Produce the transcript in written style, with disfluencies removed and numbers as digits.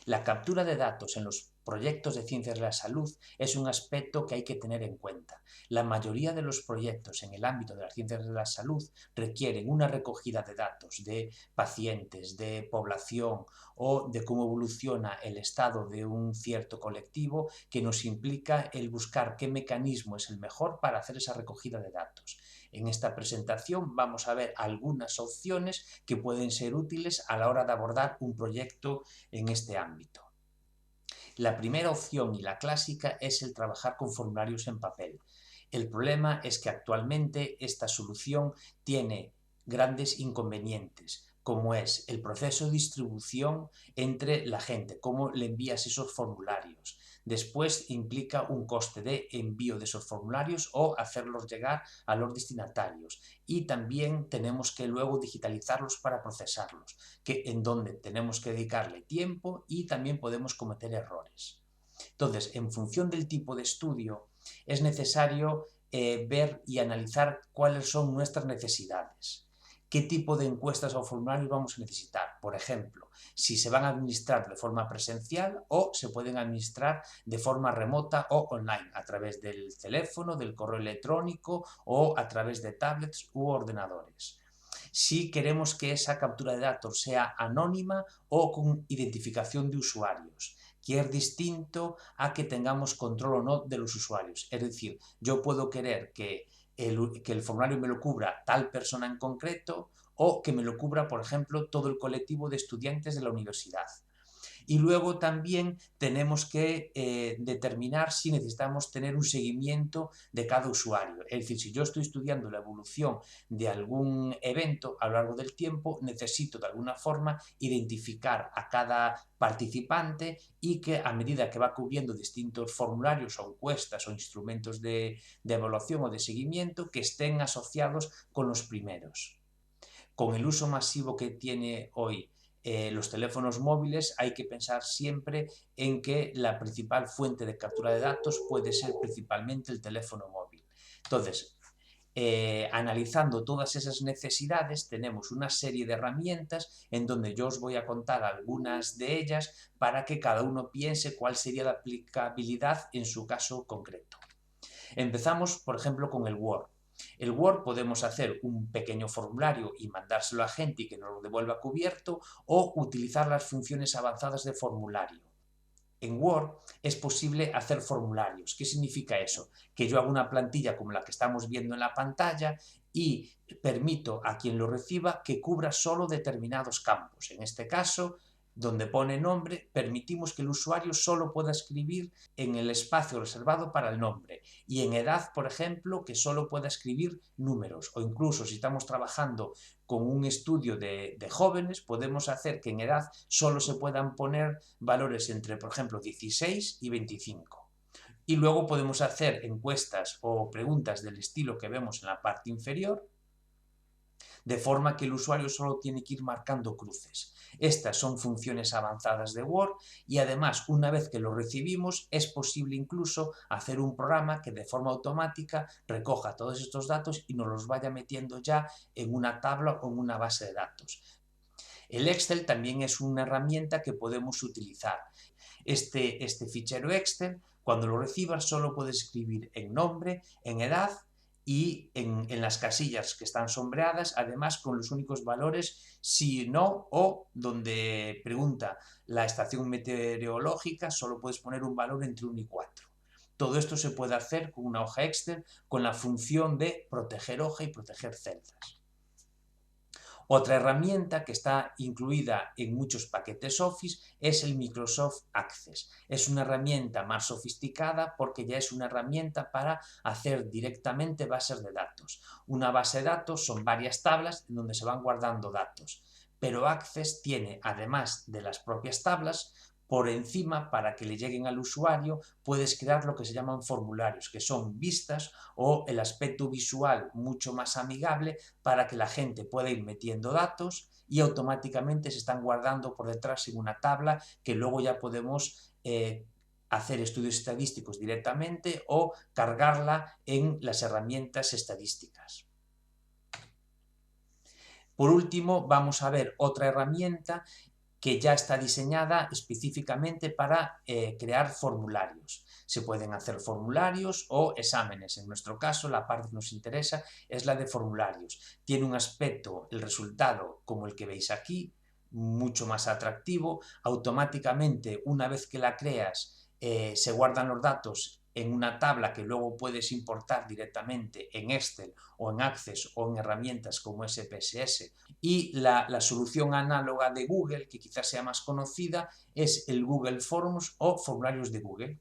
La captura de datos en los proyectos de ciencias de la salud es un aspecto que hay que tener en cuenta. La mayoría de los proyectos en el ámbito de las ciencias de la salud requieren una recogida de datos de pacientes, de población o de cómo evoluciona el estado de un cierto colectivo, que nos implica el buscar qué mecanismo es el mejor para hacer esa recogida de datos. En esta presentación vamos a ver algunas opciones que pueden ser útiles a la hora de abordar un proyecto en este ámbito. La primera opción y la clásica es el trabajar con formularios en papel. El problema es que actualmente esta solución tiene grandes inconvenientes, como es el proceso de distribución entre la gente, cómo le envías esos formularios. Después implica un coste de envío de esos formularios o hacerlos llegar a los destinatarios. Y también tenemos que luego digitalizarlos para procesarlos, en donde tenemos que dedicarle tiempo y también podemos cometer errores. Entonces, en función del tipo de estudio, es necesario ver y analizar cuáles son nuestras necesidades. ¿Qué tipo de encuestas o formularios vamos a necesitar? Por ejemplo, si se van a administrar de forma presencial o se pueden administrar de forma remota o online, a través del teléfono, del correo electrónico o a través de tablets u ordenadores. Si queremos que esa captura de datos sea anónima o con identificación de usuarios, que es distinto a que tengamos control o no de los usuarios. Es decir, yo puedo querer que el formulario me lo cubra tal persona en concreto o que me lo cubra, por ejemplo, todo el colectivo de estudiantes de la universidad. Y luego también tenemos que determinar si necesitamos tener un seguimiento de cada usuario. Es decir, si yo estoy estudiando la evolución de algún evento a lo largo del tiempo, necesito de alguna forma identificar a cada participante y que a medida que va cubriendo distintos formularios o encuestas o instrumentos de evaluación o de seguimiento, que estén asociados con los primeros. Con el uso masivo que tiene hoy los teléfonos móviles, hay que pensar siempre en que la principal fuente de captura de datos puede ser principalmente el teléfono móvil. Entonces, analizando todas esas necesidades, tenemos una serie de herramientas en donde yo os voy a contar algunas de ellas para que cada uno piense cuál sería la aplicabilidad en su caso concreto. Empezamos, por ejemplo, con el Word. El Word podemos hacer un pequeño formulario y mandárselo a gente y que nos lo devuelva cubierto, o utilizar las funciones avanzadas de formulario. En Word es posible hacer formularios. ¿Qué significa eso? Que yo hago una plantilla como la que estamos viendo en la pantalla y permito a quien lo reciba que cubra solo determinados campos. En este caso, donde pone nombre, permitimos que el usuario solo pueda escribir en el espacio reservado para el nombre, y en edad, por ejemplo, que solo pueda escribir números, o incluso si estamos trabajando con un estudio de jóvenes, podemos hacer que en edad solo se puedan poner valores entre, por ejemplo, 16 y 25. Y luego podemos hacer encuestas o preguntas del estilo que vemos en la parte inferior, de forma que el usuario solo tiene que ir marcando cruces. Estas son funciones avanzadas de Word y además, una vez que lo recibimos, es posible incluso hacer un programa que de forma automática recoja todos estos datos y nos los vaya metiendo ya en una tabla o en una base de datos. El Excel también es una herramienta que podemos utilizar. Este fichero Excel, cuando lo recibas, solo puedes escribir en nombre, en edad y en las casillas que están sombreadas, además con los únicos valores sí, no o donde pregunta la estación meteorológica, solo puedes poner un valor entre 1 y 4. Todo esto se puede hacer con una hoja Excel con la función de proteger hoja y proteger celdas. Otra herramienta que está incluida en muchos paquetes Office es el Microsoft Access. Es una herramienta más sofisticada porque ya es una herramienta para hacer directamente bases de datos. Una base de datos son varias tablas en donde se van guardando datos, pero Access tiene, además de las propias tablas, por encima, para que le lleguen al usuario, puedes crear lo que se llaman formularios, que son vistas o el aspecto visual mucho más amigable para que la gente pueda ir metiendo datos y automáticamente se están guardando por detrás en una tabla que luego ya podemos hacer estudios estadísticos directamente o cargarla en las herramientas estadísticas. Por último, vamos a ver otra herramienta que ya está diseñada específicamente para crear formularios. Se pueden hacer formularios o exámenes. En nuestro caso, la parte que nos interesa es la de formularios. Tiene un aspecto, el resultado, como el que veis aquí, mucho más atractivo. Automáticamente, una vez que la creas, se guardan los datos en una tabla que luego puedes importar directamente en Excel o en Access o en herramientas como SPSS. Y la solución análoga de Google, que quizás sea más conocida, es el Google Forms o formularios de Google.